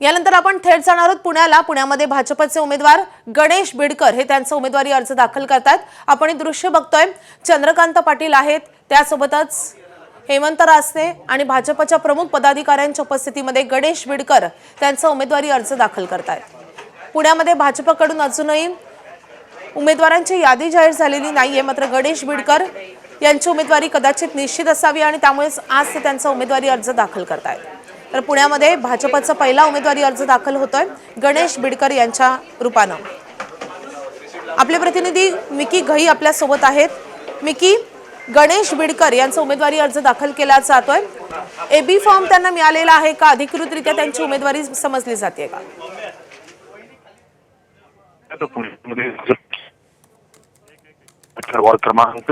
यानंतर आपण थेट जाणार आहोत पुण्याला। पुण्यामध्ये भाजपचे उमेदवार गणेश बिडकर हे त्यांचा उमेदवारी अर्ज दाखल करतात। आपण हे दृश्य बघतोय, चंद्रकांत पाटील आहेत, त्यासोबतच हेमंत रासने आणि भाजपच्या प्रमुख पदाधिकाऱ्यांच्या उपस्थितीमध्ये गणेश बिडकर त्यांचा उमेदवारी अर्ज दाखल करतात। पुण्यामध्ये भाजपकडून अजूनही उमेदवारांची यादी जाहीर झालेली नाहीये, मात्र गणेश बिडकर यांची उमेदवारी कदाचित निश्चित असावी आणि त्यामुळेच आज ते त्यांचा उमेदवारी अर्ज दाखल करतायत। तर पुण्यामध्ये भाजपचा पहिला उमेदवारी अर्ज दाखल होतोय गणेश बिडकर यांच्या रूपानं। आपले प्रतिनिधी मिकी घई आपल्या सोबत आहेत। मिकी, गणेश बिडकर यांचा उमेदवारी अर्ज दाखल केला जातोय, एबी फॉर्म त्यांना मिळालेला आहे का? अधिकृतरित्या त्यांची उमेदवारी समजली जाते का? वॉर्ड क्रमांक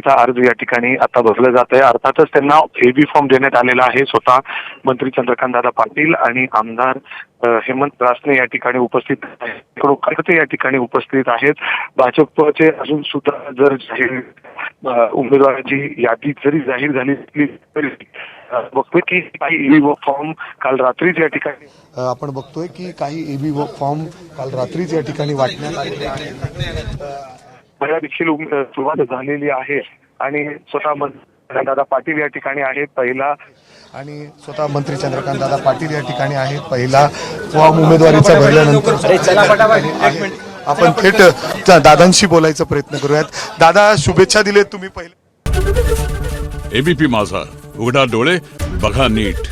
अर्ज या ठिकाणी आता भरलं जात आहे। अर्थातच त्यांना एबी फॉर्म देण्यात आलेला आहे। स्वतः मंत्री चंद्रकांतदादा पाटील आणि आमदार हेमंत रासने या ठिकाणी उपस्थित आहेत, कार्यकर्ते या ठिकाणी उपस्थित आहेत। भाजपचे अजून सुद्धा जर जाहीर उमेदवाराची यादी जरी जाहीर झाली तरी बघतोय की काही एबी फॉर्म काल रात्रीच या ठिकाणी आपण बघतोय की काही एबी फॉर्म काल रात्रीच या ठिकाणी वाटण्यात आलेले आहेत। देखील सुरुवात झालेली आहे आणि स्वतः चंद्रकांतदादा पाटील या ठिकाणी आहेत। पहिला आणि स्वतः मंत्री चंद्रकांतदादा पाटील या ठिकाणी आहेत। पहिला फॉर्म उमेदवारीचा भरल्यानंतर आपण थेट दादांशी बोलायचा प्रयत्न करूयात। दादा, शुभेच्छा दिलेत तुम्ही पहिले। एबीपी माझा, उघडा डोळे बघा नीट।